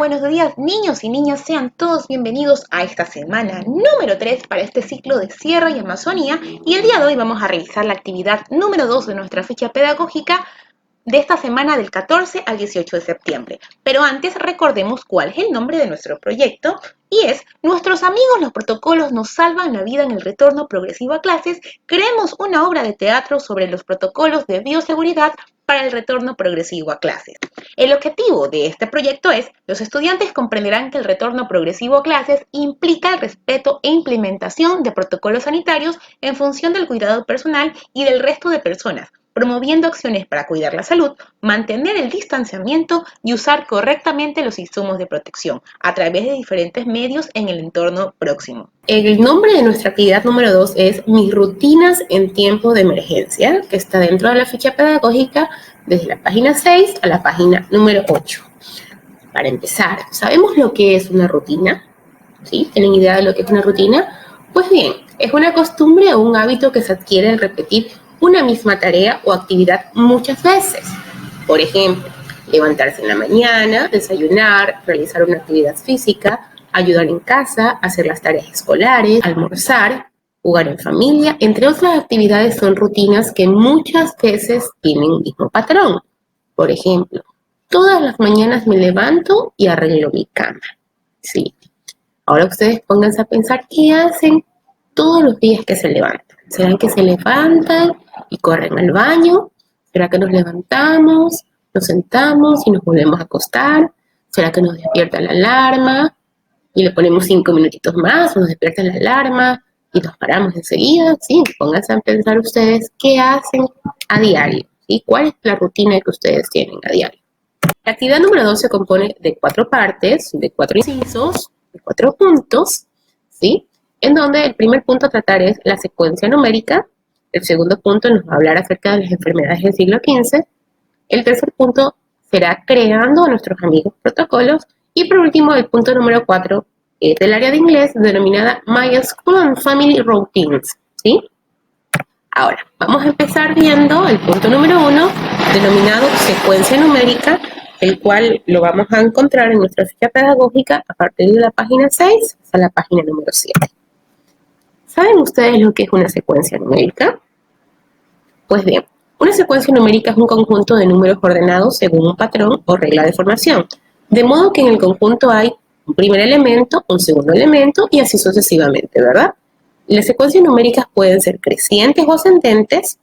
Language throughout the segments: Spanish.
Buenos días niños y niñas, sean todos bienvenidos a esta semana número 3 para este ciclo de Sierra y Amazonía, y el día de hoy vamos a revisar la actividad número 2 de nuestra ficha pedagógica de esta semana del 14 al 18 de septiembre. Pero antes recordemos cuál es el nombre de nuestro proyecto y es Nuestros amigos los protocolos nos salvan la vida en el retorno progresivo a clases. Creemos una obra de teatro sobre los protocolos de bioseguridad para el retorno progresivo a clases. El objetivo de este proyecto es: los estudiantes comprenderán que el retorno progresivo a clases implica el respeto e implementación de protocolos sanitarios en función del cuidado personal y del resto de personas, promoviendo acciones para cuidar la salud, mantener el distanciamiento y usar correctamente los insumos de protección a través de diferentes medios en el entorno próximo. El nombre de nuestra actividad número 2 es Mis rutinas en tiempo de emergencia, que está dentro de la ficha pedagógica desde la página 6 a la página número 8. Para empezar, ¿sabemos lo que es una rutina? ¿Sí? ¿Tienen idea de lo que es una rutina? Pues bien, es una costumbre o un hábito que se adquiere al repetir una misma tarea o actividad muchas veces. Por ejemplo, levantarse en la mañana, desayunar, realizar una actividad física, ayudar en casa, hacer las tareas escolares, almorzar, jugar en familia, entre otras actividades. Son rutinas que muchas veces tienen el mismo patrón. Por ejemplo, todas las mañanas me levanto y arreglo mi cama. Sí. Ahora ustedes pónganse a pensar qué hacen todos los días que se levantan. ¿Será que se levantan y corren al baño? ¿Será que nos levantamos, nos sentamos y nos volvemos a acostar? ¿Será que nos despierta la alarma y le ponemos 5 minutitos más? ¿Nos despierta la alarma y nos paramos enseguida? Sí, pónganse a pensar ustedes qué hacen a diario. ¿Sí? ¿Cuál es la rutina que ustedes tienen a diario? La actividad número 2 se compone de 4 partes, de 4 incisos, de 4 puntos, ¿sí? En donde el primer punto a tratar es la secuencia numérica, el segundo punto nos va a hablar acerca de las enfermedades del siglo XV, el tercer punto será creando a nuestros amigos protocolos, y por último el punto número 4 es del área de inglés denominada My School and Family Routines, ¿sí? Ahora, vamos a empezar viendo el punto número 1, denominado secuencia numérica, el cual lo vamos a encontrar en nuestra ficha pedagógica a partir de la página 6 hasta la página número 7. ¿Saben ustedes lo que es una secuencia numérica? Pues bien, una secuencia numérica es un conjunto de números ordenados según un patrón o regla de formación, de modo que en el conjunto hay un primer elemento, un segundo elemento y así sucesivamente, ¿verdad? Las secuencias numéricas pueden ser crecientes o ascendentes,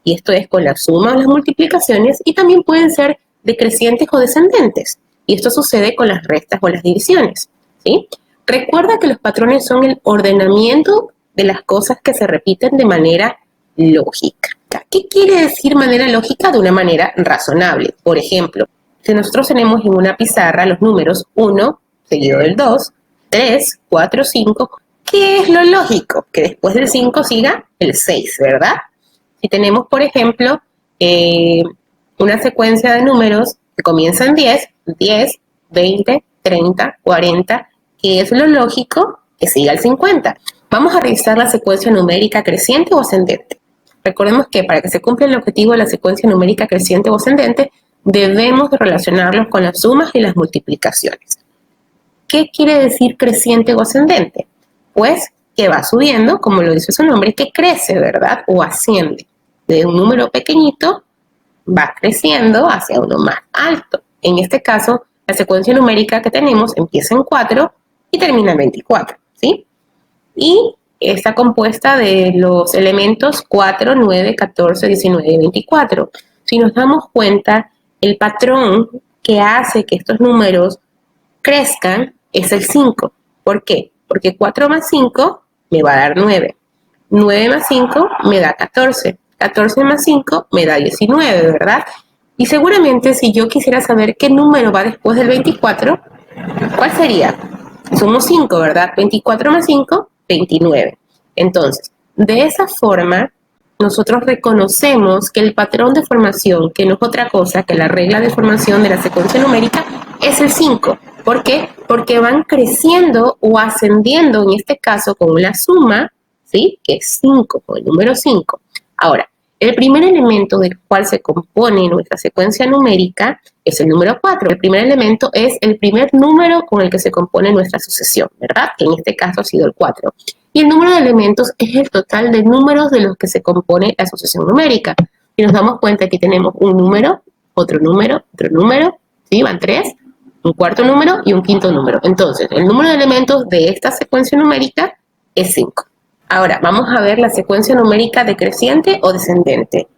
y esto es con la suma o las multiplicaciones, y también pueden ser decrecientes o descendentes, y esto sucede con las restas o las divisiones, ¿sí? Recuerda que los patrones son el ordenamiento de las cosas que se repiten de manera lógica. ¿Qué quiere decir manera lógica? De una manera razonable. Por ejemplo, si nosotros tenemos en una pizarra los números 1 seguido del 2, 3, 4, 5, ¿qué es lo lógico? Que después del 5 siga el 6, ¿verdad? Si tenemos, por ejemplo, una secuencia de números que comienza en 10, 10, 20, 30, 40, ¿qué es lo lógico? Que siga el 50. Vamos a revisar la secuencia numérica creciente o ascendente. Recordemos que para que se cumpla el objetivo de la secuencia numérica creciente o ascendente, debemos relacionarlos con las sumas y las multiplicaciones. ¿Qué quiere decir creciente o ascendente? Pues que va subiendo, como lo dice su nombre, que crece, ¿verdad? O asciende. De un número pequeñito va creciendo hacia uno más alto. En este caso, la secuencia numérica que tenemos empieza en 4 y termina en 24, ¿sí? Y está compuesta de los elementos 4, 9, 14, 19 y 24. Si nos damos cuenta, el patrón que hace que estos números crezcan es el 5. ¿Por qué? Porque 4 más 5 me va a dar 9. 9 más 5 me da 14. 14 más 5 me da 19, ¿verdad? Y seguramente si yo quisiera saber qué número va después del 24, ¿cuál sería? Somos 5, ¿verdad? 24 más 5, 29. Entonces, de esa forma, nosotros reconocemos que el patrón de formación, que no es otra cosa que la regla de formación de la secuencia numérica, es el 5. ¿Por qué? Porque van creciendo o ascendiendo, en este caso, con una suma, ¿sí? Que es 5, con el número 5. Ahora, el primer elemento del cual se compone nuestra secuencia numérica es el número 4. El primer elemento es el primer número con el que se compone nuestra sucesión, ¿verdad? Que en este caso ha sido el 4. Y el número de elementos es el total de números de los que se compone la sucesión numérica. Y nos damos cuenta que tenemos un número, otro número, ¿sí? Van 3, un cuarto número y un quinto número. Entonces, el número de elementos de esta secuencia numérica es 5. Ahora, vamos a ver la secuencia numérica decreciente o descendente,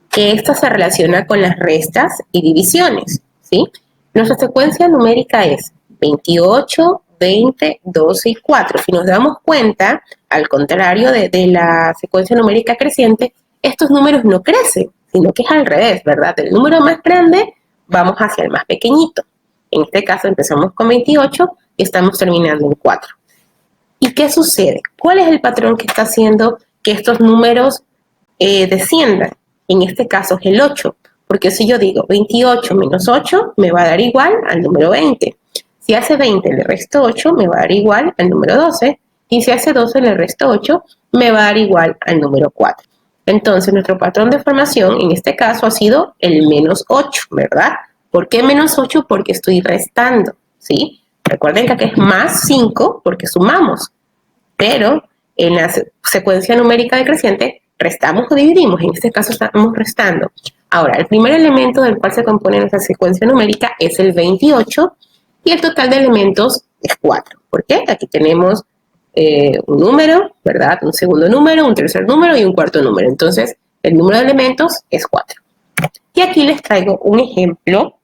que esta se relaciona con las restas y divisiones, ¿sí? Nuestra secuencia numérica es 28, 20, 12 y 4. Si nos damos cuenta, al contrario de la secuencia numérica creciente, estos números no crecen, sino que es al revés, ¿verdad? Del número más grande vamos hacia el más pequeñito. En este caso empezamos con 28 y estamos terminando en 4. ¿Y qué sucede? ¿Cuál es el patrón que está haciendo que estos números desciendan? En este caso es el 8, porque si yo digo 28 menos 8 me va a dar igual al número 20. Si hace 20 le resto 8 me va a dar igual al número 12, y si hace 12 le resto 8 me va a dar igual al número 4. Entonces nuestro patrón de formación en este caso ha sido el menos 8, ¿verdad? ¿Por qué menos 8? Porque estoy restando, ¿sí? Recuerden que aquí es más 5 porque sumamos, pero en la secuencia numérica decreciente restamos o dividimos, en este caso estamos restando. Ahora, el primer elemento del cual se compone nuestra secuencia numérica es el 28 y el total de elementos es 4. ¿Por qué? Aquí tenemos un número, ¿verdad? Un segundo número, un tercer número y un cuarto número. Entonces, el número de elementos es 4. Y aquí les traigo un ejemplo,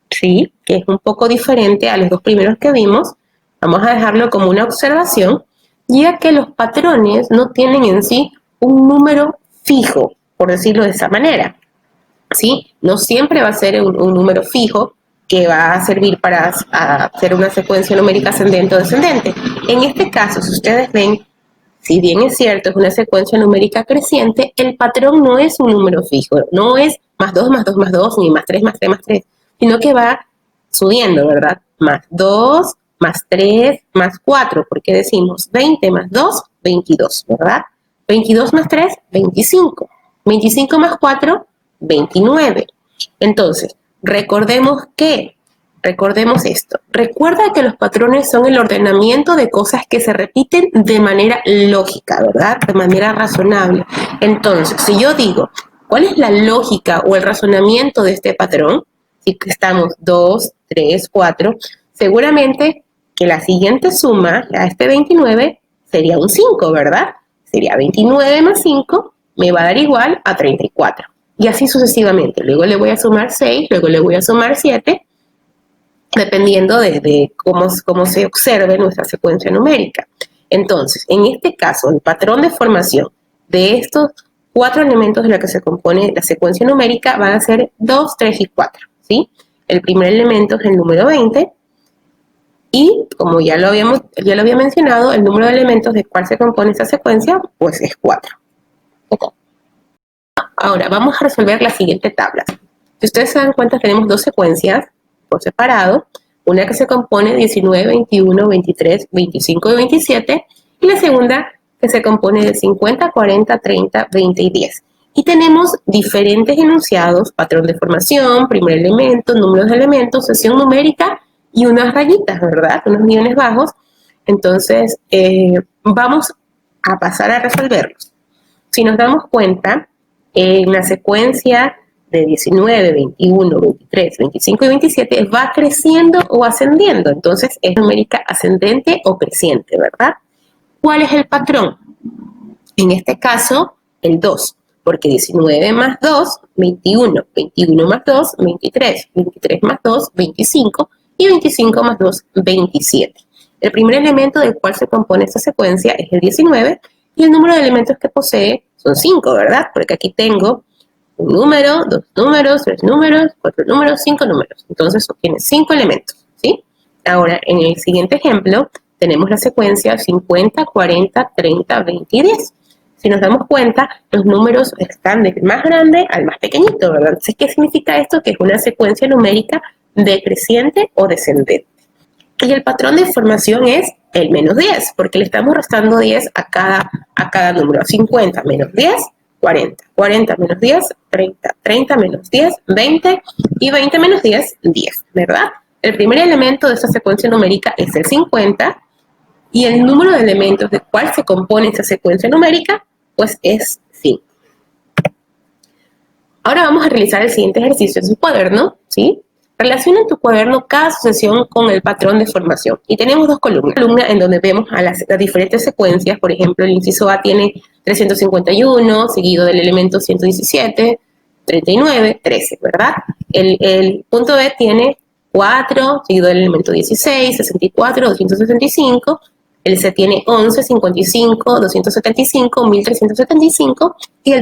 ¿sí? Que es un poco diferente a los dos primeros que vimos. Vamos a dejarlo como una observación, ya que los patrones no tienen en sí un número fijo, por decirlo de esa manera, ¿sí? No siempre va a ser un número fijo que va a servir para hacer una secuencia numérica ascendente o descendente. En este caso, si ustedes ven, si bien es cierto, es una secuencia numérica creciente, el patrón no es un número fijo, no es más 2, más 2, más 2, ni más 3, más 3, más 3, sino que va subiendo, ¿verdad? Más 2, más 3, más 4, porque decimos 20 más 2, 22, ¿verdad? 22 más 3, 25. 25 más 4, 29. Entonces, recordemos esto. Recuerda que los patrones son el ordenamiento de cosas que se repiten de manera lógica, ¿verdad? De manera razonable. Entonces, si yo digo, ¿cuál es la lógica o el razonamiento de este patrón? Si estamos 2, 3, 4, seguramente que la siguiente suma a este 29 sería un 5, ¿verdad? Sería 29 más 5, me va a dar igual a 34. Y así sucesivamente. Luego le voy a sumar 6, luego le voy a sumar 7, dependiendo de cómo se observe nuestra secuencia numérica. Entonces, en este caso, el patrón de formación de estos 4 elementos de los que se compone la secuencia numérica van a ser 2, 3 y 4, ¿sí? El primer elemento es el número 20, y como ya lo había mencionado, el número de elementos del cual se compone esta secuencia, pues es 4. Okay. Ahora, vamos a resolver la siguiente tabla. Si ustedes se dan cuenta, tenemos dos secuencias por separado, una que se compone de 19, 21, 23, 25 y 27, y la segunda que se compone de 50, 40, 30, 20 y 10. Y tenemos diferentes enunciados, patrón de formación, primer elemento, números de elementos, sesión numérica y unas rayitas, ¿verdad? Unos guiones bajos. Entonces, vamos a pasar a resolverlos. Si nos damos cuenta, en la secuencia de 19, 21, 23, 25 y 27 va creciendo o ascendiendo. Entonces, es numérica ascendente o creciente, ¿verdad? ¿Cuál es el patrón? En este caso, el 2, porque 19 más 2, 21, 21 más 2, 23, 23 más 2, 25 y 25 más 2, 27. El primer elemento del cual se compone esta secuencia es el 19 y el número de elementos que posee son 5, ¿verdad? Porque aquí tengo un número, 2 números, 3 números, 4 números, 5 números. Entonces tiene 5 elementos, ¿sí? Ahora, en el siguiente ejemplo, tenemos la secuencia 50, 40, 30, 20 y 10. Si nos damos cuenta, los números están del más grande al más pequeñito, ¿verdad? Entonces, ¿qué significa esto? Que es una secuencia numérica decreciente o descendente. Y el patrón de formación es el menos 10, porque le estamos restando 10 a cada número. 50 menos 10, 40. 40 menos 10, 30. 30 menos 10, 20. Y 20 menos 10, 10, ¿verdad? El primer elemento de esta secuencia numérica es el 50. Y el número de elementos del cual se compone esta secuencia numérica, pues es 5. Ahora vamos a realizar el siguiente ejercicio en su cuaderno, ¿sí? Relaciona en tu cuaderno cada sucesión con el patrón de formación. Y tenemos dos columnas. Una columna en donde vemos a las diferentes secuencias. Por ejemplo, el inciso A tiene 351, seguido del elemento 117, 39, 13, ¿verdad? El punto B tiene 4, seguido del elemento 16, 64, 265. El C tiene 11, 55, 275, 1375. Y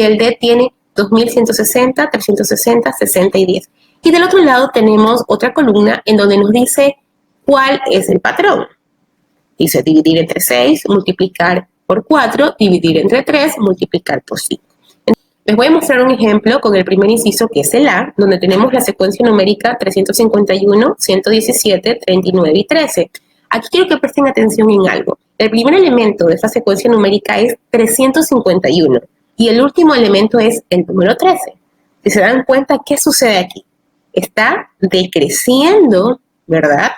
el D tiene 2160, 360, 60 y 10. Y del otro lado tenemos otra columna en donde nos dice cuál es el patrón. Dice dividir entre 6, multiplicar por 4, dividir entre 3, multiplicar por 5. Les voy a mostrar un ejemplo con el primer inciso, que es el A, donde tenemos la secuencia numérica 351, 117, 39 y 13. Aquí quiero que presten atención en algo. El primer elemento de esta secuencia numérica es 351 y el último elemento es el número 13. Si se dan cuenta, ¿qué sucede aquí? Está decreciendo, ¿verdad?,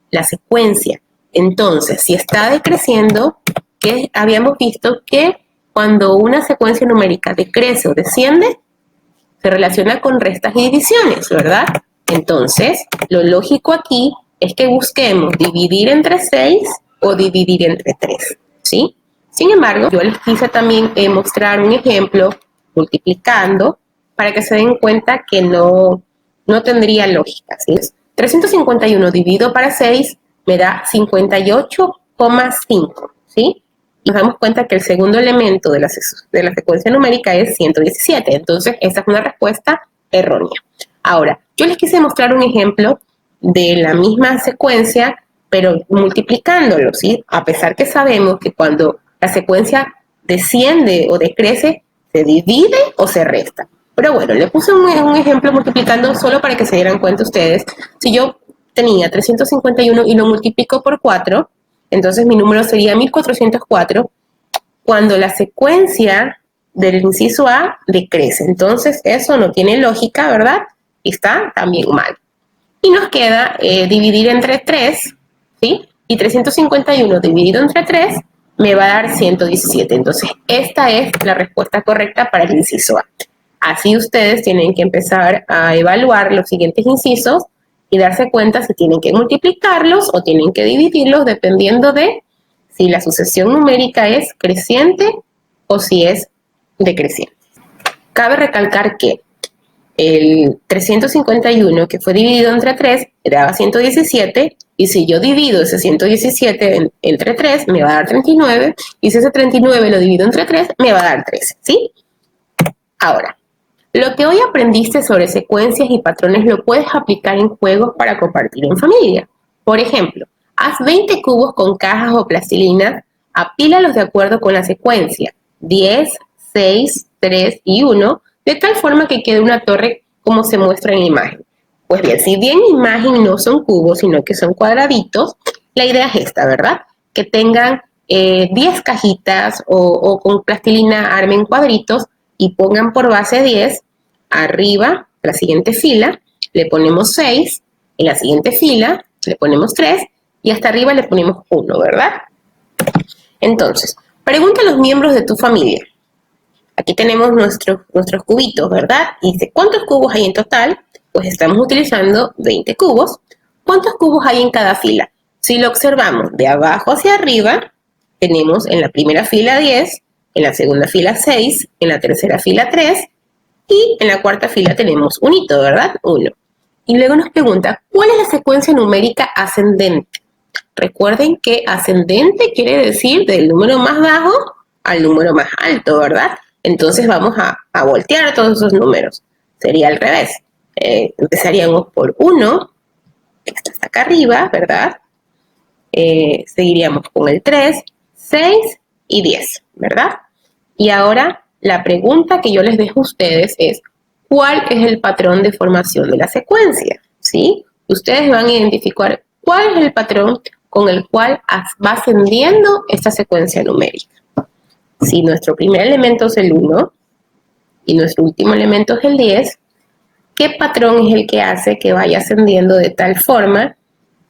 la secuencia. Entonces, si está decreciendo, ¿qué habíamos visto? Que cuando una secuencia numérica decrece o desciende, se relaciona con restas y divisiones, ¿verdad? Entonces, lo lógico aquí es que busquemos dividir entre 6 o dividir entre 3, ¿sí? Sin embargo, yo les quise también mostrar un ejemplo multiplicando para que se den cuenta que no tendría lógica, ¿sí? 351 dividido para 6 me da 58,5, ¿sí? Nos damos cuenta que el segundo elemento de la secuencia numérica es 117, entonces esa es una respuesta errónea. Ahora, yo les quise mostrar un ejemplo de la misma secuencia, pero multiplicándolo, ¿sí? A pesar que sabemos que cuando la secuencia desciende o decrece, se divide o se resta. Pero bueno, le puse un ejemplo multiplicando solo para que se dieran cuenta ustedes. Si yo tenía 351 y lo multiplico por 4, entonces mi número sería 1404 cuando la secuencia del inciso A decrece. Entonces eso no tiene lógica, ¿verdad? Y está también mal. Y nos queda dividir entre 3, ¿sí? Y 351 dividido entre 3 me va a dar 117. Entonces esta es la respuesta correcta para el inciso A. Así ustedes tienen que empezar a evaluar los siguientes incisos y darse cuenta si tienen que multiplicarlos o tienen que dividirlos dependiendo de si la sucesión numérica es creciente o si es decreciente. Cabe recalcar que el 351 que fue dividido entre 3 me daba 117 y si yo divido ese 117 entre 3 me va a dar 39 y si ese 39 lo divido entre 3 me va a dar 13, ¿sí? Ahora, lo que hoy aprendiste sobre secuencias y patrones lo puedes aplicar en juegos para compartir en familia. Por ejemplo, haz 20 cubos con cajas o plastilina, apílalos de acuerdo con la secuencia 10, 6, 3 y 1, de tal forma que quede una torre como se muestra en la imagen. Pues bien, si bien en la imagen no son cubos, sino que son cuadraditos, la idea es esta, ¿verdad? Que tengan 10 cajitas o con plastilina armen cuadritos y pongan por base 10, arriba, la siguiente fila, le ponemos 6, en la siguiente fila le ponemos 3 y hasta arriba le ponemos 1, ¿verdad? Entonces, pregunta a los miembros de tu familia. Aquí tenemos nuestros cubitos, ¿verdad? Y dice, ¿cuántos cubos hay en total? Pues estamos utilizando 20 cubos. ¿Cuántos cubos hay en cada fila? Si lo observamos de abajo hacia arriba, tenemos en la primera fila 10, en la segunda fila 6, en la tercera fila 3 y en la cuarta fila tenemos un hito, ¿verdad? 1. Y luego nos pregunta, ¿cuál es la secuencia numérica ascendente? Recuerden que ascendente quiere decir del número más bajo al número más alto, ¿verdad? Entonces vamos a voltear todos esos números. Sería al revés. Empezaríamos por 1, que está hasta acá arriba, ¿verdad? Seguiríamos con el 3, 6 y 10, ¿verdad? Y ahora la pregunta que yo les dejo a ustedes es, ¿cuál es el patrón de formación de la secuencia? ¿Sí? Ustedes van a identificar cuál es el patrón con el cual va ascendiendo esta secuencia numérica. Si nuestro primer elemento es el 1, y nuestro último elemento es el 10, ¿qué patrón es el que hace que vaya ascendiendo de tal forma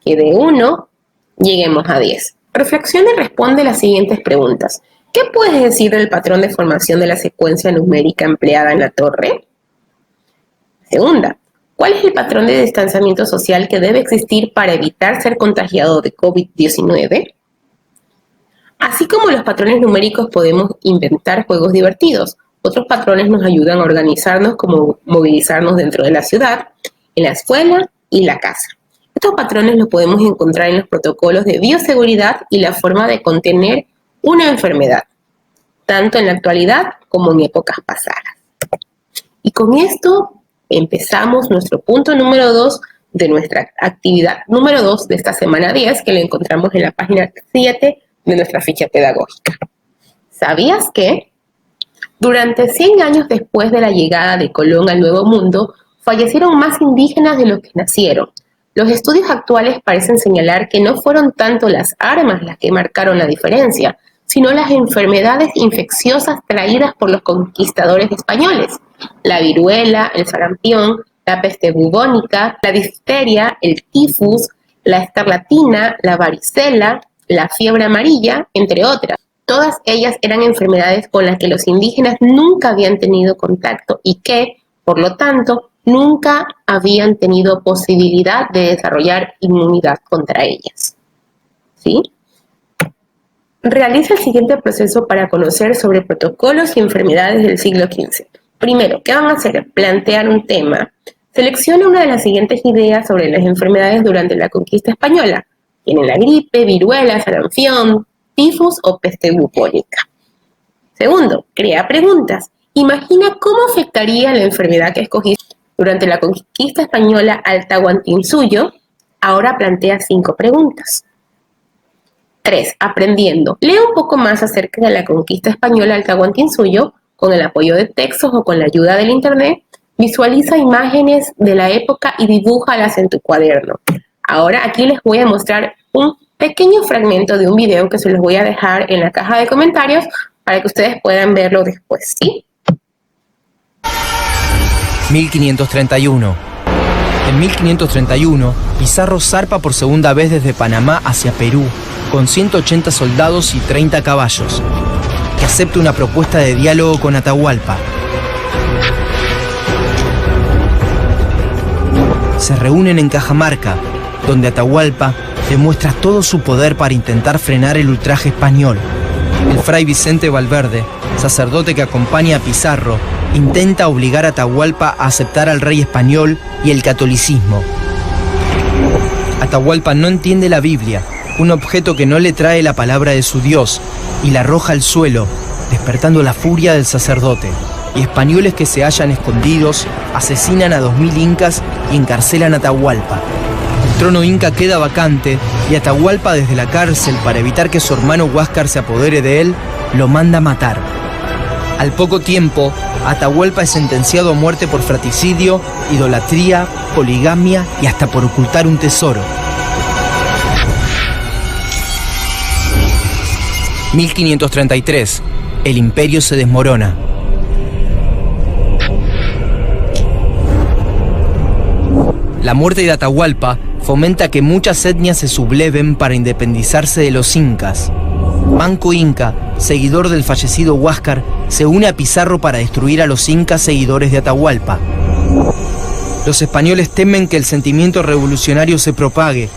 que de 1 lleguemos a 10? Reflexiona y responde las siguientes preguntas. ¿Qué puedes decir del patrón de formación de la secuencia numérica empleada en la torre? Segunda, ¿cuál es el patrón de distanciamiento social que debe existir para evitar ser contagiado de COVID-19? Así como los patrones numéricos podemos inventar juegos divertidos, otros patrones nos ayudan a organizarnos como movilizarnos dentro de la ciudad, en la escuela y la casa. Estos patrones los podemos encontrar en los protocolos de bioseguridad y la forma de contener una enfermedad, tanto en la actualidad como en épocas pasadas. Y con esto empezamos nuestro punto número 2 de nuestra actividad número 2 de esta semana 10, que lo encontramos en la página 7 de nuestra ficha pedagógica. ¿Sabías que durante 100 años después de la llegada de Colón al Nuevo Mundo, fallecieron más indígenas de los que nacieron? Los estudios actuales parecen señalar que no fueron tanto las armas las que marcaron la diferencia, sino las enfermedades infecciosas traídas por los conquistadores españoles. La viruela, el sarampión, la peste bubónica, la difteria, el tifus, la escarlatina, la varicela, la fiebre amarilla, entre otras. Todas ellas eran enfermedades con las que los indígenas nunca habían tenido contacto y que, por lo tanto, nunca habían tenido posibilidad de desarrollar inmunidad contra ellas. ¿Sí? Realiza el siguiente proceso para conocer sobre protocolos y enfermedades del siglo XV. Primero, ¿qué van a hacer? Plantear un tema. Selecciona una de las siguientes ideas sobre las enfermedades durante la conquista española. Tienen la gripe, viruela, sarampión, tifus o peste bubónica. Segundo, crea preguntas. Imagina cómo afectaría la enfermedad que escogiste durante la conquista española al Tahuantinsuyo. Ahora plantea 5 preguntas. 3. Aprendiendo. Lee un poco más acerca de la conquista española al Tahuantinsuyo con el apoyo de textos o con la ayuda del internet. Visualiza imágenes de la época y dibújalas en tu cuaderno. Ahora aquí les voy a mostrar un pequeño fragmento de un video que se los voy a dejar en la caja de comentarios para que ustedes puedan verlo después, ¿sí? 1531. En 1531, Pizarro zarpa por segunda vez desde Panamá hacia Perú, con 180 soldados y 30 caballos, que acepta una propuesta de diálogo con Atahualpa. Se reúnen en Cajamarca, donde Atahualpa demuestra todo su poder para intentar frenar el ultraje español. El fray Vicente Valverde, sacerdote que acompaña a Pizarro, intenta obligar a Atahualpa a aceptar al rey español y el catolicismo. Atahualpa no entiende la Biblia, un objeto que no le trae la palabra de su Dios, y la arroja al suelo, despertando la furia del sacerdote. Y españoles que se hallan escondidos asesinan a 2000 incas y encarcelan a Atahualpa. El trono inca queda vacante y Atahualpa, desde la cárcel, para evitar que su hermano Huáscar se apodere de él, lo manda a matar. Al poco tiempo, Atahualpa es sentenciado a muerte por fratricidio, idolatría, poligamia y hasta por ocultar un tesoro. 1533. El imperio se desmorona. La muerte de Atahualpa fomenta que muchas etnias se subleven para independizarse de los incas. Manco Inca, seguidor del fallecido Huáscar, se une a Pizarro para destruir a los incas seguidores de Atahualpa. Los españoles temen que el sentimiento revolucionario se propague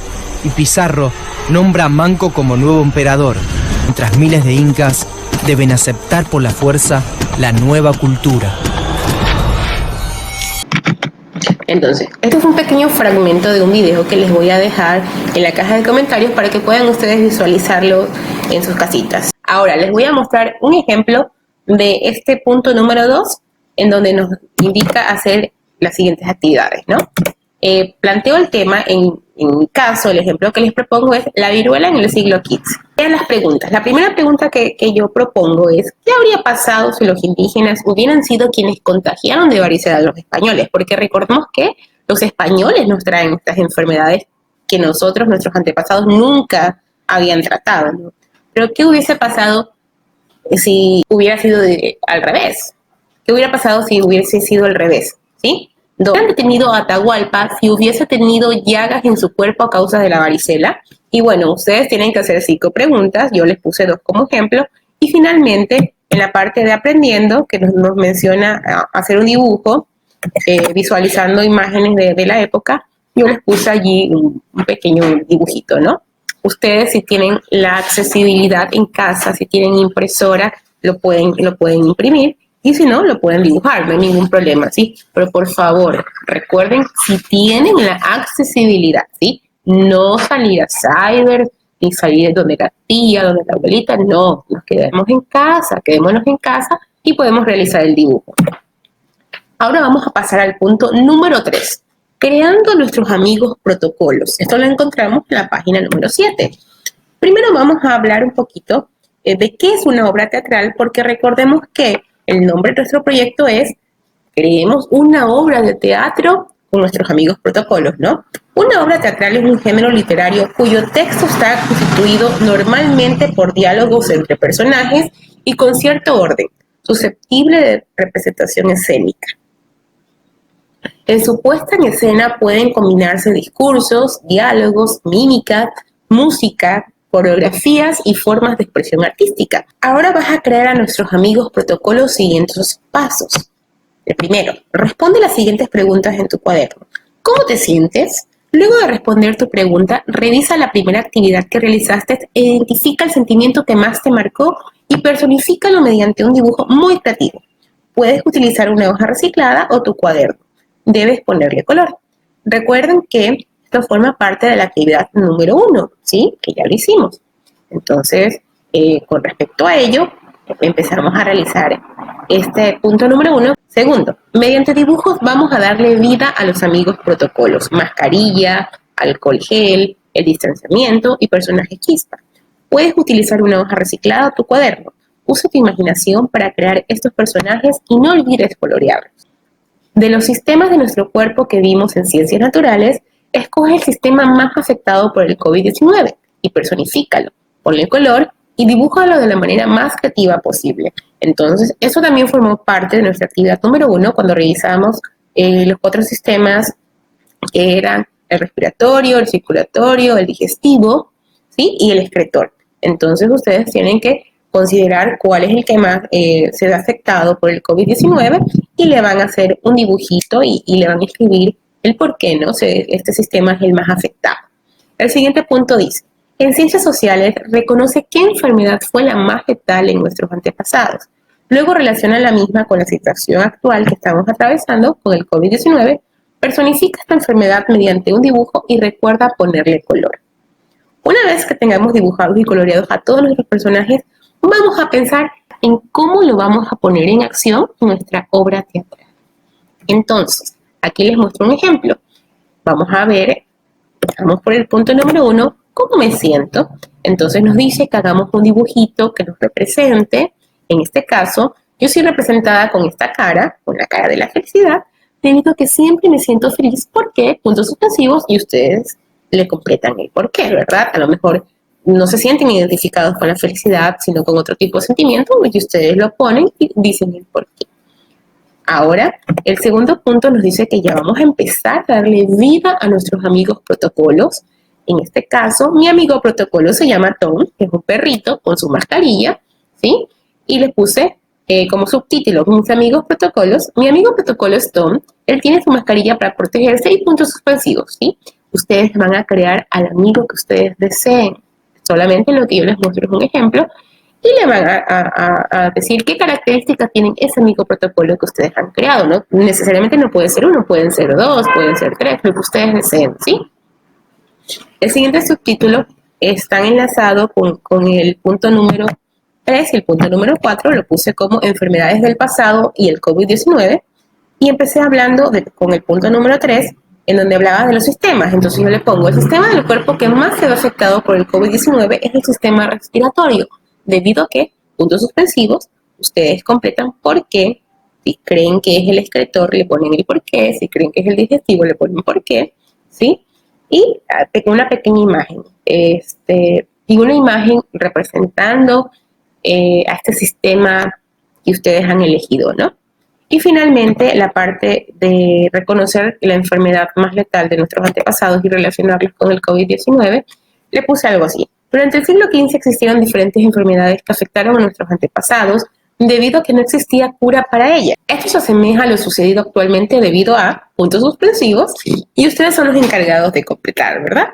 y Pizarro nombra a Manco como nuevo emperador, mientras miles de incas deben aceptar por la fuerza la nueva cultura. Entonces, este es un pequeño fragmento de un video que les voy a dejar en la caja de comentarios para que puedan ustedes visualizarlo en sus casitas. Ahora, les voy a mostrar un ejemplo de este punto número 2, en donde nos indica hacer las siguientes actividades, ¿no? Planteo el tema, en mi caso, el ejemplo que les propongo es la viruela en el siglo XV. Vean las preguntas. La primera pregunta que yo propongo es, ¿qué habría pasado si los indígenas hubieran sido quienes contagiaron de varicela a los españoles? Porque recordemos que los españoles nos traen estas enfermedades que nosotros, nuestros antepasados, nunca habían tratado, ¿no? Pero ¿qué hubiese pasado si hubiera sido al revés? ¿Qué hubiera pasado si hubiese sido al revés? ¿Sí? 2. ¿Hubieran detenido a Atahualpa si hubiese tenido llagas en su cuerpo a causa de la varicela? Y bueno, ustedes tienen que hacer 5 preguntas. Yo les puse 2 como ejemplo. Y finalmente, en la parte de aprendiendo, que nos menciona hacer un dibujo, visualizando imágenes de la época, yo les puse allí un pequeño dibujito, ¿no? Ustedes, si tienen la accesibilidad en casa, si tienen impresora, lo pueden imprimir, y si no, lo pueden dibujar, no hay ningún problema, ¿sí? Pero por favor, recuerden, si tienen la accesibilidad, ¿sí? No salir a cyber, ni salir donde la tía, donde la abuelita, no, nos quedémonos en casa y podemos realizar el dibujo. Ahora vamos a pasar al punto número 3, creando nuestros amigos protocolos. Esto lo encontramos en la página número 7. Primero vamos a hablar un poquito de qué es una obra teatral, porque recordemos que el nombre de nuestro proyecto es creemos una obra de teatro con nuestros amigos protocolos, ¿no? Una obra teatral es un género literario cuyo texto está constituido normalmente por diálogos entre personajes y con cierto orden, susceptible de representación escénica. En su puesta en escena pueden combinarse discursos, diálogos, mímica, música, coreografías y formas de expresión artística. Ahora vas a crear a nuestros amigos protocolos siguiendo sus pasos. El primero, responde las siguientes preguntas en tu cuaderno. ¿Cómo te sientes? Luego de responder tu pregunta, revisa la primera actividad que realizaste, identifica el sentimiento que más te marcó y personifícalo mediante un dibujo muy creativo. Puedes utilizar una hoja reciclada o tu cuaderno. Debes ponerle color. Recuerden que esto forma parte de la actividad número 1, ¿sí? Que ya lo hicimos. Entonces, con respecto a ello, empezamos a realizar este punto número 1. Segundo, mediante dibujos vamos a darle vida a los amigos protocolos. Mascarilla, alcohol gel, el distanciamiento y personaje chispa. Puedes utilizar una hoja reciclada o tu cuaderno. Usa tu imaginación para crear estos personajes y no olvides colorearlos. De los sistemas de nuestro cuerpo que vimos en Ciencias Naturales, escoge el sistema más afectado por el COVID-19 y personifícalo, ponle color y dibújalo de la manera más creativa posible. Entonces, eso también formó parte de nuestra actividad número 1 cuando revisamos los 4 sistemas que eran el respiratorio, el circulatorio, el digestivo, ¿sí? Y el excretor. Entonces, ustedes tienen que considerar cuál es el que más se ve afectado por el COVID-19 y le van a hacer un dibujito y le van a escribir el por qué, ¿no? Este sistema es el más afectado. El siguiente punto dice, en ciencias sociales reconoce qué enfermedad fue la más letal en nuestros antepasados. Luego relaciona la misma con la situación actual que estamos atravesando con el COVID-19, personifica esta enfermedad mediante un dibujo y recuerda ponerle color. Una vez que tengamos dibujados y coloreados a todos nuestros personajes, vamos a pensar en cómo lo vamos a poner en acción en nuestra obra teatral. Entonces, aquí les muestro un ejemplo. Vamos a ver, vamos por el punto número 1, ¿cómo me siento? Entonces nos dice que hagamos un dibujito que nos represente. En este caso, yo soy representada con esta cara, con la cara de la felicidad, debido a que siempre me siento feliz porque, puntos suspensivos, y ustedes le completan el por qué, ¿verdad? A lo mejor no se sienten identificados con la felicidad, sino con otro tipo de sentimiento, y ustedes lo ponen y dicen el por qué. Ahora, el segundo punto nos dice que ya vamos a empezar a darle vida a nuestros amigos protocolos. En este caso, mi amigo protocolo se llama Tom, que es un perrito con su mascarilla, ¿sí? Y le puse como subtítulo, mis amigos protocolos. Mi amigo protocolo es Tom, él tiene su mascarilla para protegerse y puntos suspensivos, ¿sí? Ustedes van a crear al amigo que ustedes deseen. Solamente lo que yo les muestro es un ejemplo y le van a decir qué características tienen ese amigo protocolo que ustedes han creado, ¿no? Necesariamente no puede ser 1, pueden ser 2, pueden ser 3, lo que ustedes deseen, ¿sí? El siguiente subtítulo está enlazado con el punto número 3 y el punto número 4, lo puse como enfermedades del pasado y el COVID-19, y empecé hablando con el punto número 3, en donde hablaba de los sistemas. Entonces yo le pongo, el sistema del cuerpo que más se ve afectado por el COVID-19 es el sistema respiratorio, debido a que, puntos suspensivos, ustedes completan por qué. Si creen que es el excretor, le ponen el por qué. Si creen que es el digestivo, le ponen por qué, ¿sí? Y una pequeña imagen, y una imagen representando a este sistema que ustedes han elegido, ¿no? Y finalmente, la parte de reconocer la enfermedad más letal de nuestros antepasados y relacionarlos con el COVID-19, le puse algo así. Durante el siglo XV existieron diferentes enfermedades que afectaron a nuestros antepasados debido a que no existía cura para ellas. Esto se asemeja a lo sucedido actualmente debido a puntos suspensivos y ustedes son los encargados de completar, ¿verdad?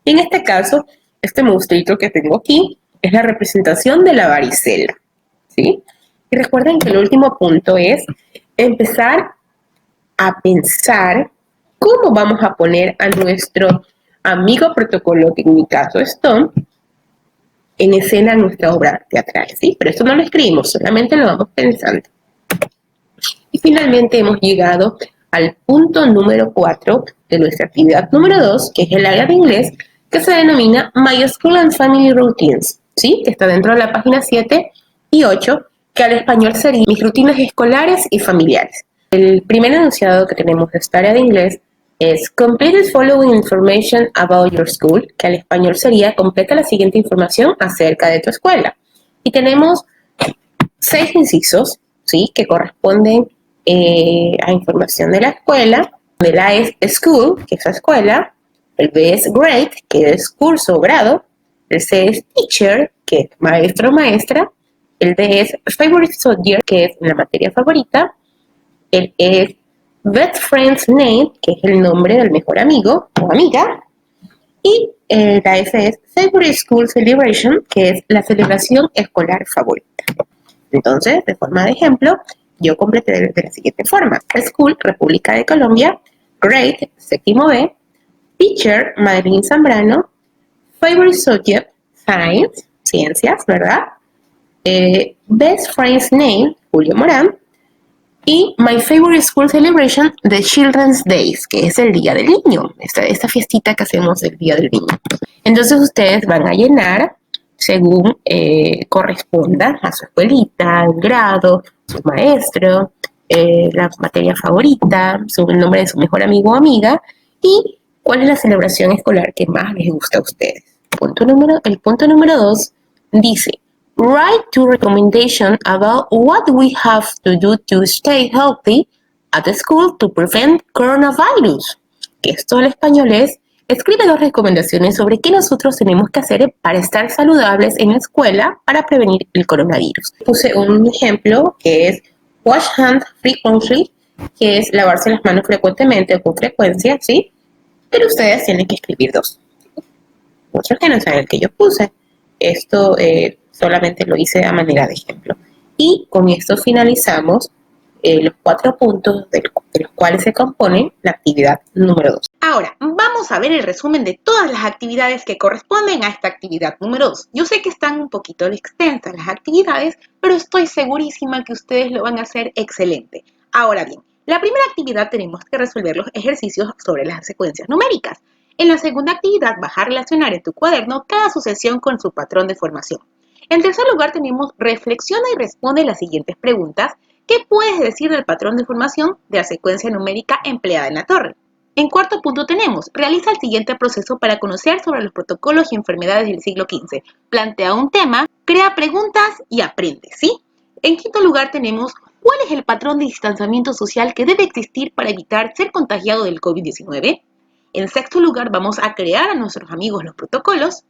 Y en este caso, este monstruito que tengo aquí es la representación de la varicela, ¿sí? Y recuerden que el último punto es empezar a pensar cómo vamos a poner a nuestro amigo protocolo, que en mi caso es Tom, en escena en nuestra obra teatral, ¿sí? Pero esto no lo escribimos, solamente lo vamos pensando. Y finalmente hemos llegado al punto número 4 de nuestra actividad número 2, que es el área de inglés, que se denomina My School and Family Routines, ¿sí? Que está dentro de la página 7 y 8, que al español sería mis rutinas escolares y familiares. El primer enunciado que tenemos de esta área de inglés es Complete the following information about your school, que al español sería completa la siguiente información acerca de tu escuela. Y tenemos 6 incisos, ¿sí? Que corresponden a información de la escuela. El A es school, que es la escuela. El B es grade, que es curso o grado. El C es teacher, que es maestro o maestra. El D es favorite subject, que es la materia favorita. El E es best friend's name, que es el nombre del mejor amigo o amiga. Y la S es favorite school celebration, que es la celebración escolar favorita. Entonces, de forma de ejemplo, yo completé de la siguiente forma. School, República de Colombia. Grade, séptimo B. Teacher, Madeline Zambrano. Favorite subject, Science, ciencias, ¿verdad? Best friend's name, Julio Morán. Y My Favorite School Celebration, The Children's Days, que es el Día del Niño, esta fiestita que hacemos del Día del Niño. Entonces ustedes van a llenar según corresponda a su escuelita, el grado, su maestro, la materia favorita, el nombre de su mejor amigo o amiga y cuál es la celebración escolar que más les gusta a ustedes. El punto número 2 dice: Write two recommendations about what we have to do to stay healthy at the school to prevent coronavirus. Que esto en español es: escribe 2 recomendaciones sobre qué nosotros tenemos que hacer para estar saludables en la escuela para prevenir el coronavirus. Puse un ejemplo que es wash hands frequently, que es lavarse las manos frecuentemente o con frecuencia, ¿sí? Pero ustedes tienen que escribir 2. Otros que no saben el que yo puse. Esto solamente lo hice a manera de ejemplo. Y con esto finalizamos los 4 puntos de los cuales se compone la actividad número 2. Ahora, vamos a ver el resumen de todas las actividades que corresponden a esta actividad número 2. Yo sé que están un poquito extensas las actividades, pero estoy segurísima que ustedes lo van a hacer excelente. Ahora bien, la primera actividad tenemos que resolver los ejercicios sobre las secuencias numéricas. En la segunda actividad vas a relacionar en tu cuaderno cada sucesión con su patrón de formación. En tercer lugar tenemos reflexiona y responde las siguientes preguntas. ¿Qué puedes decir del patrón de formación de la secuencia numérica empleada en la torre? En cuarto punto tenemos, realiza el siguiente proceso para conocer sobre los protocolos y enfermedades del siglo XV. Plantea un tema, crea preguntas y aprende, ¿sí? En quinto lugar tenemos, ¿cuál es el patrón de distanciamiento social que debe existir para evitar ser contagiado del COVID-19? En sexto lugar vamos a crear a nuestros amigos los protocolos.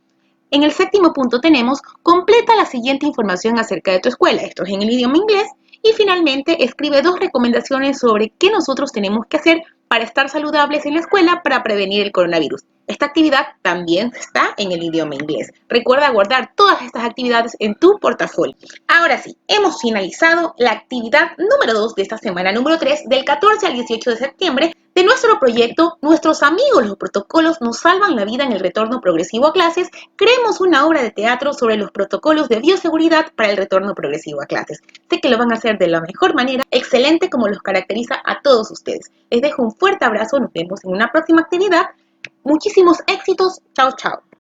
En el séptimo punto tenemos, completa la siguiente información acerca de tu escuela, esto es en el idioma inglés, y finalmente escribe 2 recomendaciones sobre qué nosotros tenemos que hacer para estar saludables en la escuela para prevenir el coronavirus. Esta actividad también está en el idioma inglés. Recuerda guardar todas estas actividades en tu portafolio. Ahora sí, hemos finalizado la actividad número 2 de esta semana número 3 del 14 al 18 de septiembre de nuestro proyecto Nuestros amigos los protocolos nos salvan la vida en el retorno progresivo a clases. Creemos una obra de teatro sobre los protocolos de bioseguridad para el retorno progresivo a clases. Sé que lo van a hacer de la mejor manera, excelente como los caracteriza a todos ustedes. Les dejo un fuerte abrazo, nos vemos en una próxima actividad. Muchísimos éxitos, chao chao.